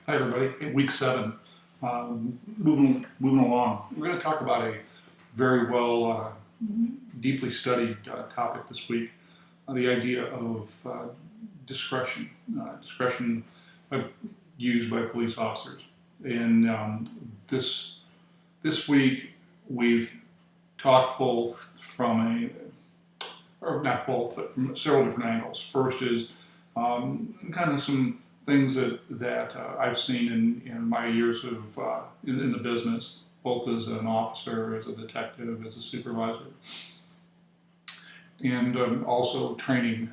Hi everybody. Hey, week 7, moving along. We're going to talk about a very deeply studied topic this week: the idea of discretion, discretion used by police officers. And this week we've talked both from or not both, but from several different angles. First is kind of some things that I've seen in my years of in the business, both as an officer, as a detective, as a supervisor, and also training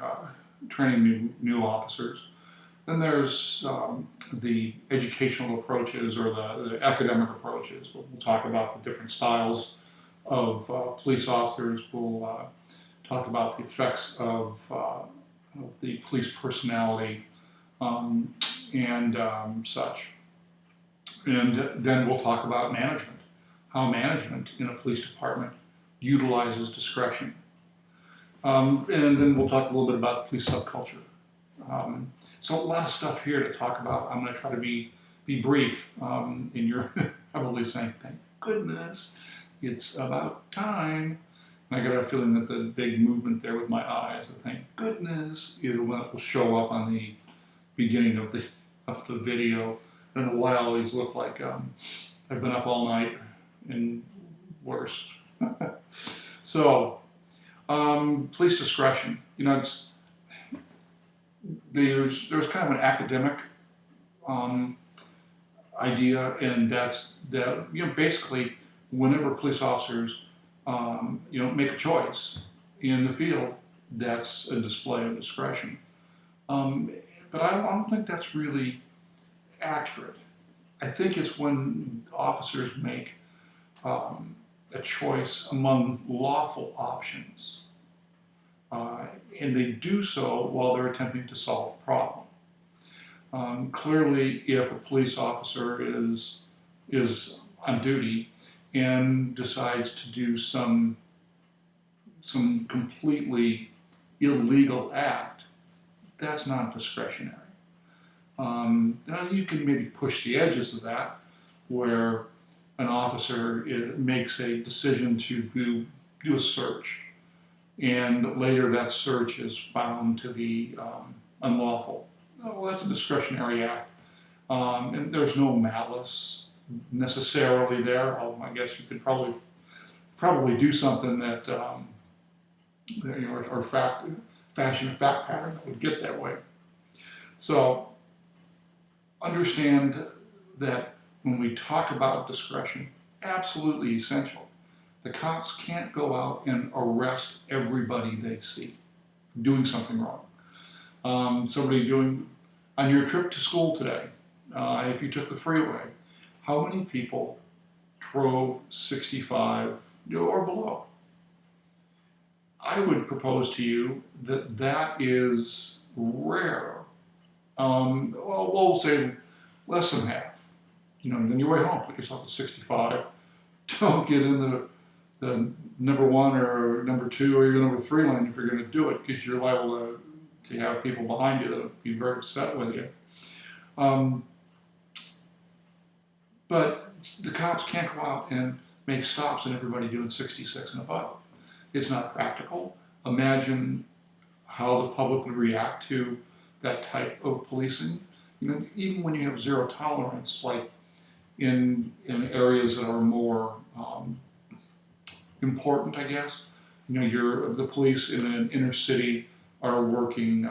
new officers. Then there's the educational approaches or the academic approaches. We'll talk about the different styles of police officers. We'll talk about the effects of the police personality and such. And then we'll talk about management, how management in a police department utilizes discretion. And then we'll talk a little bit about police subculture. So a lot of stuff here to talk about. I'm going to try to be brief. And you're probably saying, thank goodness, it's about time. And I got a feeling that the big movement there with my eyes, I thank goodness, is one that will show up on the beginning of the video. I don't know why I always look like I've been up all night and worse. So, police discretion. You know, there's kind of an academic idea, and that's that, you know, basically whenever police officers make a choice in the field, that's a display of discretion. But I don't think that's really accurate. I think it's when officers make a choice among lawful options, and they do so while they're attempting to solve a problem. Clearly, if a police officer is on duty and decides to do some completely illegal act, that's not discretionary. Now you can maybe push the edges of that, where an officer makes a decision to do a search, and later that search is found to be unlawful. Well, that's a discretionary act, and there's no malice necessarily there. I guess you could probably do something that or fashion a fact pattern that would get that way. So understand that when we talk about discretion, absolutely essential. The cops can't go out and arrest everybody they see doing something wrong. Somebody on your trip to school today, if you took the freeway, how many people drove 65 or below? I would propose to you that that is rare. Well, we'll say less than half. You know, on your way home, put yourself at 65. Don't get in the number 1 or number 2 or even number 3 lane if you're going to do it, because you're liable to have people behind you that will be very upset with you. But the cops can't go out and make stops and everybody doing 66 and above. It's not practical. Imagine how the public would react to that type of policing. You know, even when you have zero tolerance, like in areas that are more important, I guess. You know, the police in an inner city are working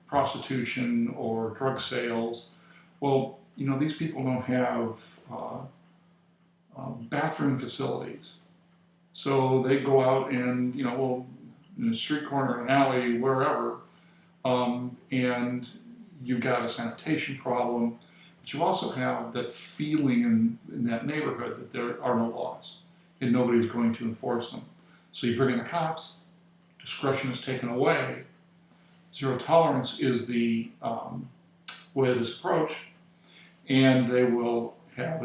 prostitution or drug sales. Well, you know, these people don't have bathroom facilities. So they go out and, you know, well, in a street corner, an alley, wherever, and you've got a sanitation problem, but you also have that feeling in that neighborhood that there are no laws and nobody's going to enforce them. So you bring in the cops, discretion is taken away, zero tolerance is the way it is approached, and they will have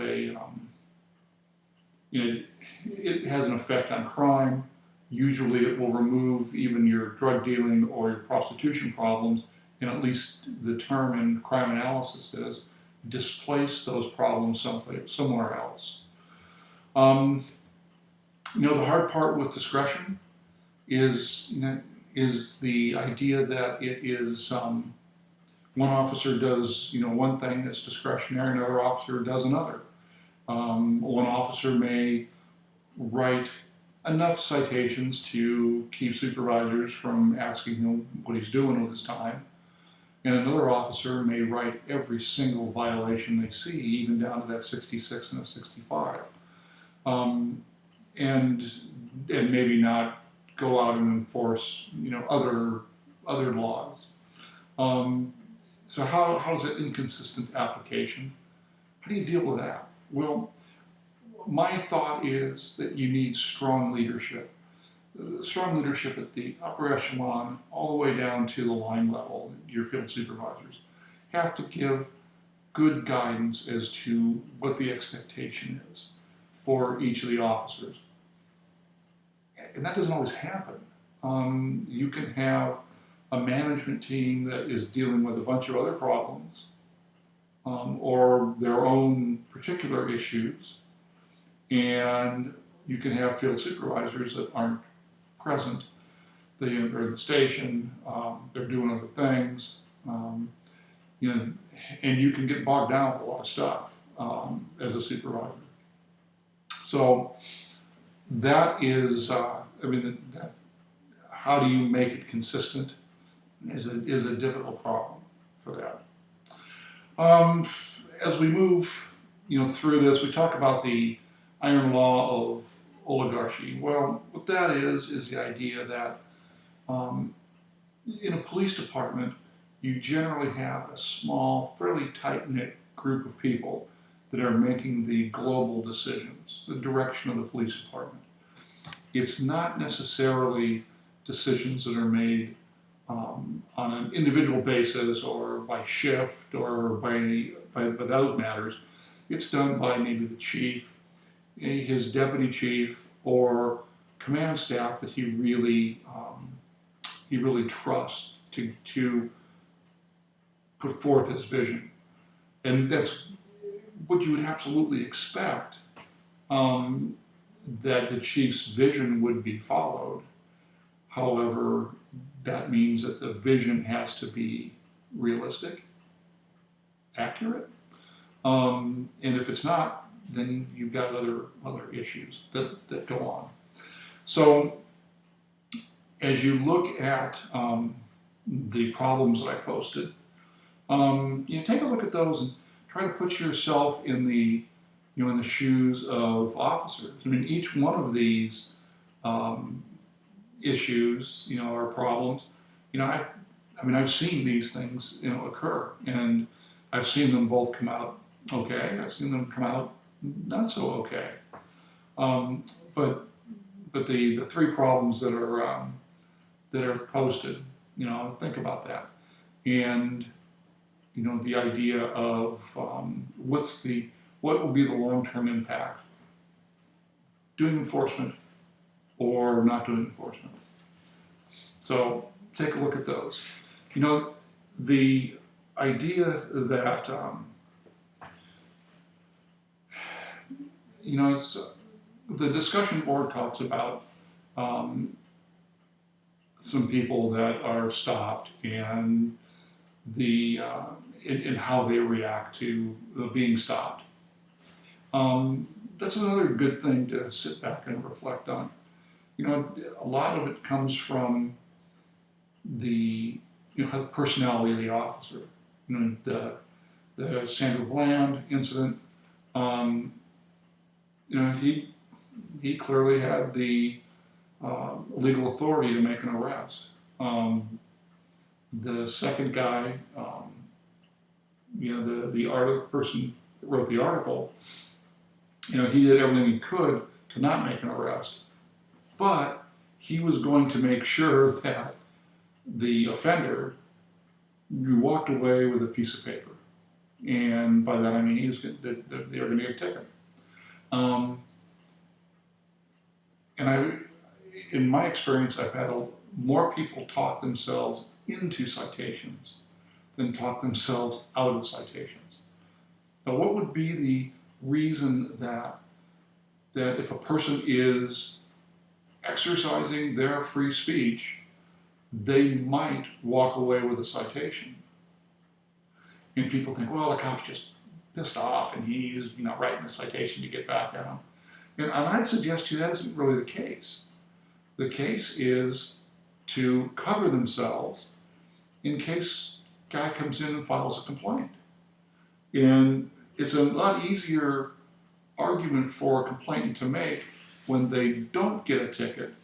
it has an effect on crime. Usually it will remove even your drug dealing or your prostitution problems, and at least the term in crime analysis is displace those problems somewhere else. Um, the hard part with discretion is the idea that it is one officer does one thing that's discretionary, another officer does another. One officer may write enough citations to keep supervisors from asking him what he's doing with his time, and another officer may write every single violation they see, even down to that 66 and a 65, and maybe not go out and enforce other laws. So how is it inconsistent application? How do you deal with that? Well, my thought is that you need strong leadership. Strong leadership at the upper echelon, all the way down to the line level, your field supervisors, have to give good guidance as to what the expectation is for each of the officers. And that doesn't always happen. You can have a management team that is dealing with a bunch of other problems, or their own particular issues, and you can have field supervisors that aren't present. They're in the station, they're doing other things, and you can get bogged down with a lot of stuff as a supervisor. So that is, how do you make it consistent is a difficult problem for that. As we move, through this, we talk about the iron law of oligarchy. Well, what that is the idea that in a police department, you generally have a small, fairly tight-knit group of people that are making the global decisions, the direction of the police department. It's not necessarily decisions that are made on an individual basis or by shift or by those matters. It's done by maybe the chief, his deputy chief, or command staff that he really trusts to put forth his vision. And that's what you would absolutely expect, that the chief's vision would be followed. However, that means that the vision has to be realistic, accurate, and if it's not, then you've got other issues that go on. So as you look at the problems that I posted, take a look at those and try to put yourself in the shoes of officers. I mean, each one of these issues, or problems, I've seen these things, occur, and I've seen them both come out okay. I've seen them come out not so okay. But the three problems that are posted, think about that, and the idea of what will be the long-term impact, doing enforcement or not doing enforcement. So take a look at those. The idea that it's, the discussion board talks about some people that are stopped and and how they react to being stopped. That's another good thing to sit back and reflect on. A lot of it comes from the personality of the officer. The Sandra Bland incident. He clearly had the legal authority to make an arrest. The second guy, the person that wrote the article, he did everything he could to not make an arrest, but he was going to make sure that the offender walked away with a piece of paper, and by that I mean they were going to get a ticket. And in my experience, I've had more people talk themselves into citations than talk themselves out of citations. Now, what would be the reason that if a person is exercising their free speech, they might walk away with a citation? And people think, well, the cop's just pissed off and he's writing a citation to get back at him. And I'd suggest to you that isn't really the case. The case is to cover themselves in case guy comes in and files a complaint. And it's a lot easier argument for a complainant to make when they don't get a ticket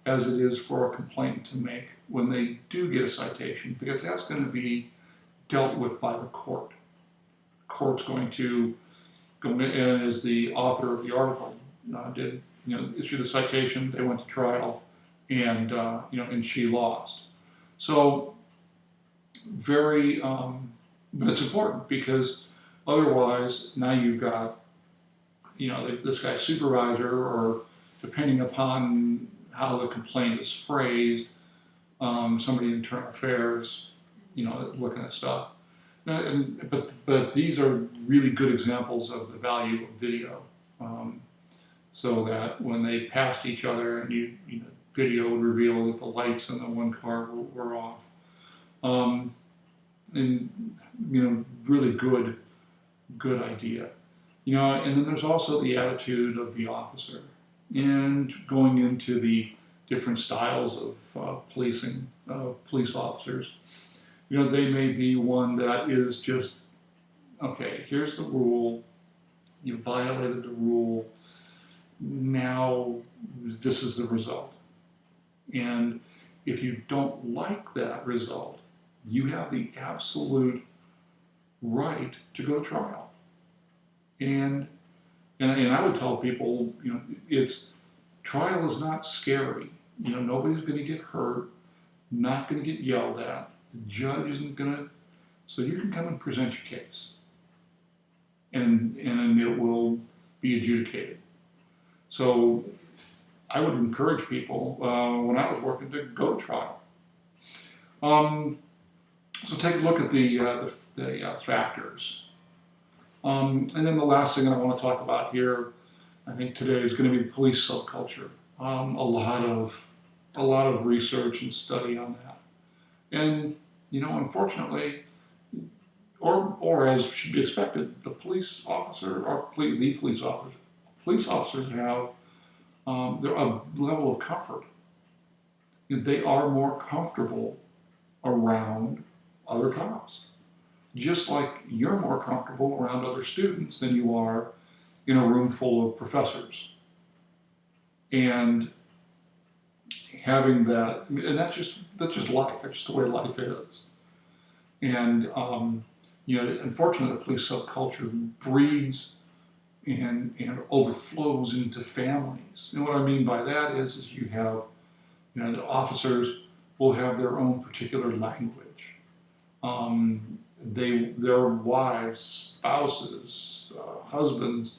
as it is for a complainant to make when they do get a citation, because that's going to be dealt with by the court. The court's going to go in, and as the author of the article did, issue the citation, they went to trial, and and she lost. So but it's important, because otherwise now you've got this guy's supervisor, or depending upon how the complaint is phrased, somebody in internal affairs, looking at stuff. But these are really good examples of the value of video, so that when they passed each other and video would reveal that the lights in the one car were off, and really good idea. And then there's also the attitude of the officer, and going into the different styles of policing, police officers. They may be one that is just, okay, here's the rule, you violated the rule, now this is the result. And if you don't like that result, you have the absolute right to go to trial. And I would tell people, trial is not scary. Nobody's going to get hurt, not going to get yelled at. The judge isn't going to, so you can come and present your case, and it will be adjudicated. So I would encourage people, when I was working, to go to trial. So take a look at the factors. And then the last thing I want to talk about here, I think today, is going to be police subculture. A lot of research and study on that. And, unfortunately, or as should be expected, the police officers have a level of comfort. They are more comfortable around other cops. Just like you're more comfortable around other students than you are in a room full of professors. And having that, and that's just life. That's just the way life is. And unfortunately, the police subculture breeds and overflows into families. And what I mean by that is you have, the officers will have their own particular language. Their wives, spouses, husbands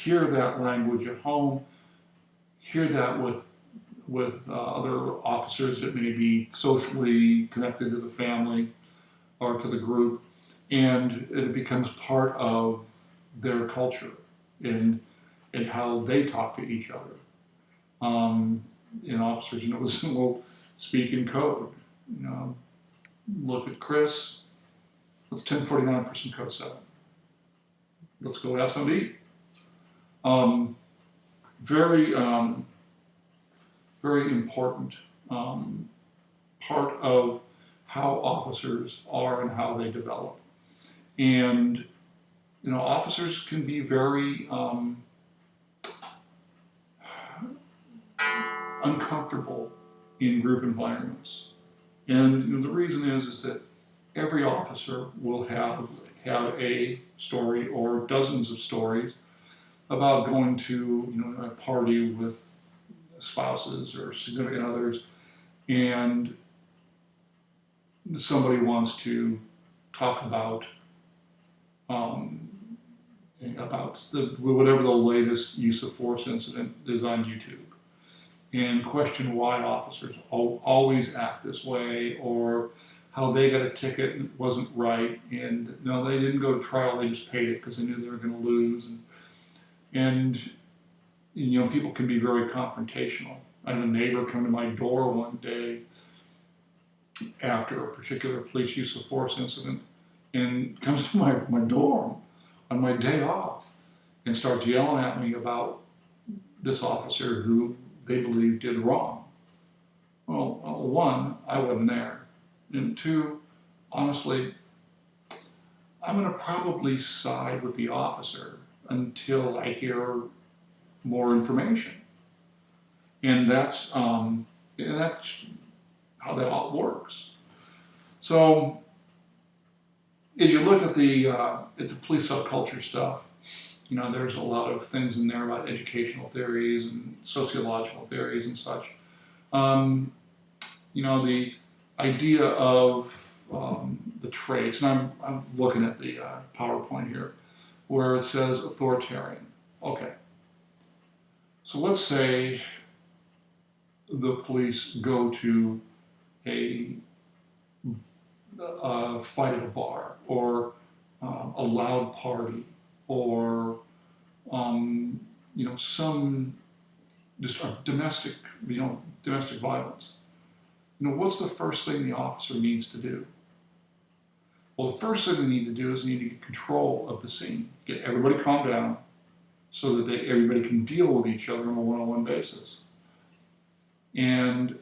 hear that language at home, hear that with other officers that may be socially connected to the family or to the group, and it becomes part of their culture and how they talk to each other. Officers, will speak in code. Look at Chris. Let's 1049 for some code 7. Let's go have something to eat. Very important part of how officers are and how they develop. And, officers can be very uncomfortable in group environments. And the reason is that every officer will have a story or dozens of stories about going to a party with spouses or significant others, and somebody wants to talk about whatever the latest use of force incident is on YouTube, and question why officers always act this way, or how they got a ticket and it wasn't right, and no, they didn't go to trial, they just paid it because they knew they were going to lose. And people can be very confrontational. I had a neighbor come to my door one day after a particular police use of force incident and comes to my door on my day off and starts yelling at me about this officer who they believe did wrong. Well, one, I wasn't there. And two, honestly, I'm going to probably side with the officer until I hear more information. And that's how that all works. So as you look at the police subculture stuff, there's a lot of things in there about educational theories and sociological theories and such. The idea of the traits, and I'm looking at the PowerPoint here, where it says authoritarian. Okay. So let's say the police go to a fight at a bar, or a loud party, or some just domestic violence. What's the first thing the officer needs to do? Well, the first thing they need to do is they need to get control of the scene, get everybody calmed down, so that everybody can deal with each other on a one-on-one basis. And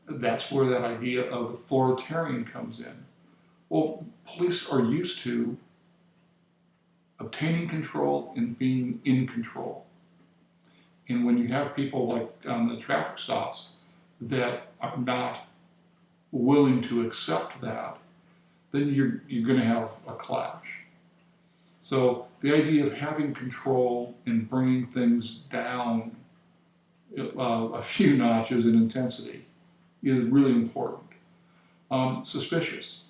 that's where that idea of authoritarian comes in. Well, police are used to obtaining control and being in control. And when you have people like on the traffic stops that are not willing to accept that, then you're going to have a clash. So the idea of having control and bringing things down a few notches in intensity is really important. Suspicious.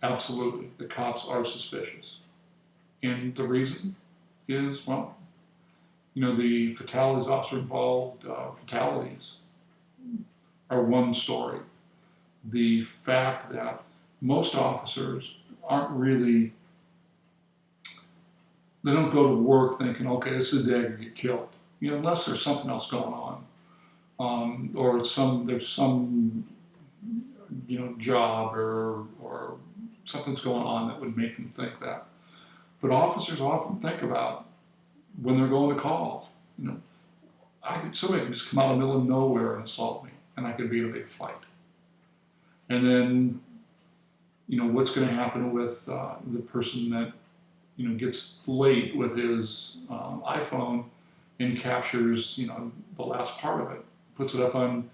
Absolutely. The cops are suspicious. And the reason is, the fatalities, officer-involved fatalities are one story. The fact that most officers aren't really, they don't go to work thinking, okay, this is the day I get killed. Unless there's something else going on, or there's some job or something's going on that would make them think that. But officers often think about when they're going to calls. Somebody could just come out of the middle of nowhere and assault me, and I could be in a big fight. And then, what's going to happen with the person that gets late with his iPhone and captures the last part of it, puts it up on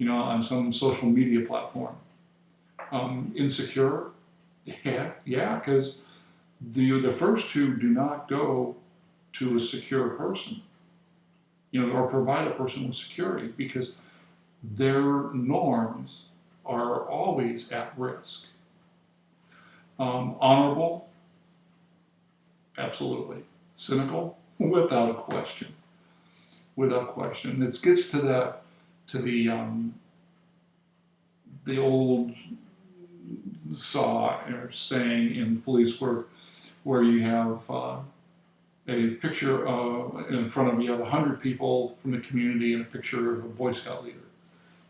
on some social media platform. Insecure, yeah, because the first two do not go to a secure person, or provide a person with security, because their norms are always at risk. Honorable, absolutely. Cynical, without a question. Without question. It gets to the old saw or saying in police work, where you have a picture in front of you, have 100 people from the community and a picture of a Boy Scout leader,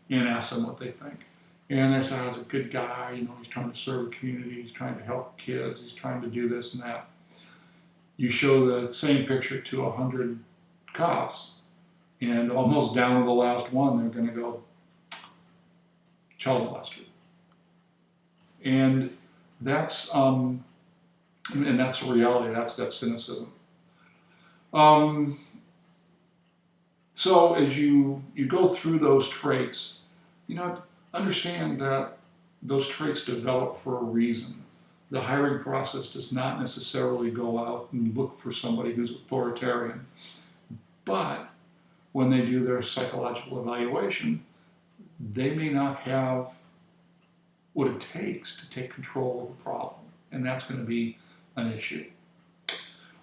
and ask them what they think. And they say, oh, he's a good guy, he's trying to serve the community, he's trying to help kids, he's trying to do this and that. You show the same picture to 100 cops, and almost down to the last one, they're going to go, child molester. And that's the reality. That's that cynicism. So as you go through those traits, understand that those traits develop for a reason. The hiring process does not necessarily go out and look for somebody who's authoritarian, but when they do their psychological evaluation, they may not have what it takes to take control of the problem, and that's going to be an issue.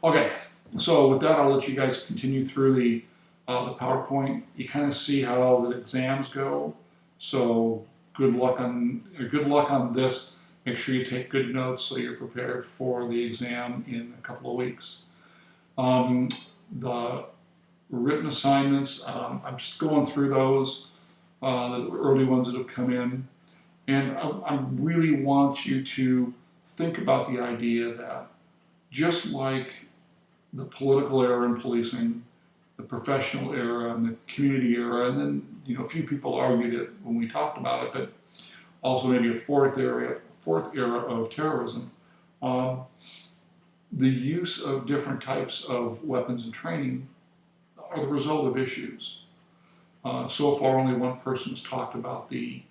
Okay, so with that, I'll let you guys continue through the PowerPoint. You kind of see how the exams go, so good luck on this. Make sure you take good notes so you're prepared for the exam in a couple of weeks. The written assignments, I'm just going through those, the early ones that have come in. And I really want you to think about the idea that just like the political era in policing, the professional era and the community era, and then a few people argued it when we talked about it, but also maybe a fourth era of terrorism. The use of different types of weapons and training are the result of issues. So far, only one person has talked about the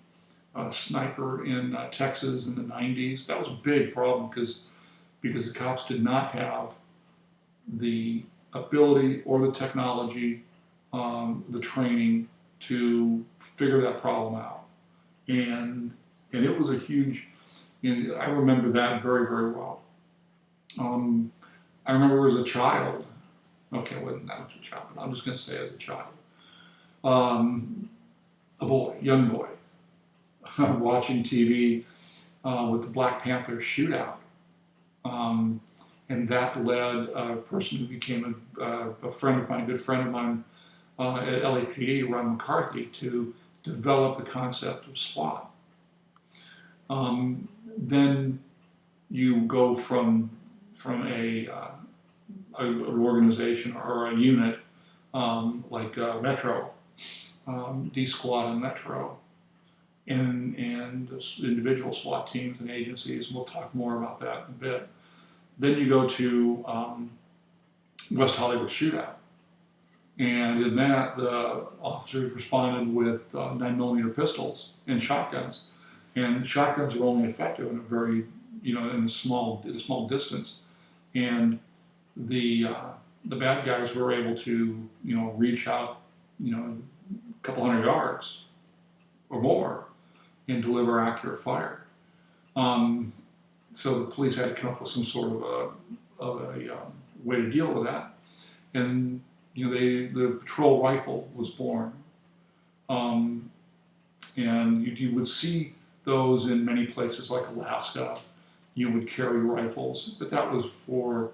sniper in Texas in the 90s. That was a big problem because the cops did not have the ability or the technology, the training to figure that problem out. And it was a huge, I remember that very, very well. I remember as a child, okay, I wasn't that much of a child, but I'm just going to say as a child, young boy, watching TV with the Black Panther shootout. And that led a person who became a friend of mine, a good friend of mine at LAPD, Ron McCarthy, to develop the concept of SWAT. Then you go from an organization or a unit like Metro, D-Squad and Metro, and individual SWAT teams and agencies, and we'll talk more about that in a bit. Then you go to West Hollywood shootout. And in that, the officers responded with 9mm pistols and shotguns. And shotguns are only effective in a very, in a small distance. And the bad guys were able to, reach out, a couple hundred yards or more and deliver accurate fire. So the police had to come up with some sort of a way to deal with that. And the patrol rifle was born. And you would see those in many places like Alaska. You would carry rifles, but that was for,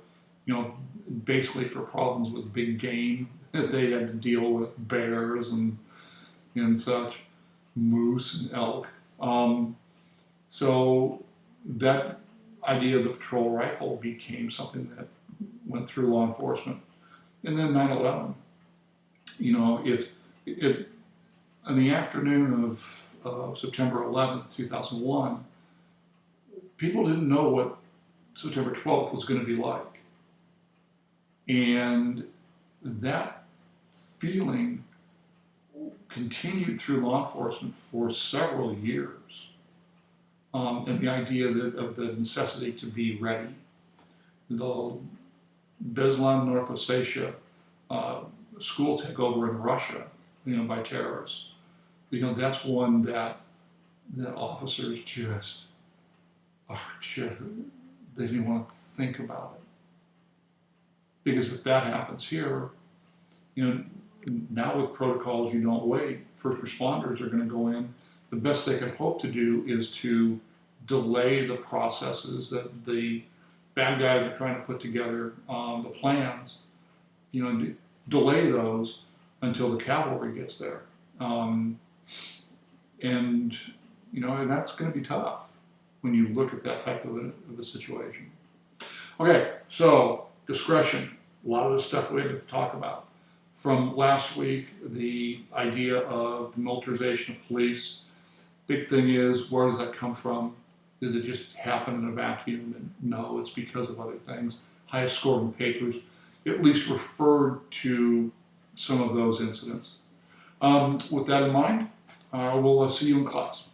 basically for problems with big game that they had to deal with, bears and such, moose and elk. So that idea of the patrol rifle became something that went through law enforcement. And then 9/11, it in the afternoon of September 11th, 2001, people didn't know what September 12th was going to be like. And that feeling continued through law enforcement for several years. And the idea of the necessity to be ready. The Beslan, North Ossetia school takeover in Russia, by terrorists. That's one that officers just they didn't want to think about it. Because if that happens here, now with protocols, you don't wait. First responders are going to go in. The best they can hope to do is to delay the processes that the bad guys are trying to put together, the plans, delay those until the cavalry gets there. And that's going to be tough when you look at that type of a situation. Okay, so discretion, a lot of the stuff we had to talk about. From last week, the idea of the militarization of police. Big thing is, where does that come from? Does it just happen in a vacuum? And no, it's because of other things. Highest scoring papers at least referred to some of those incidents. With that in mind, we'll see you in class.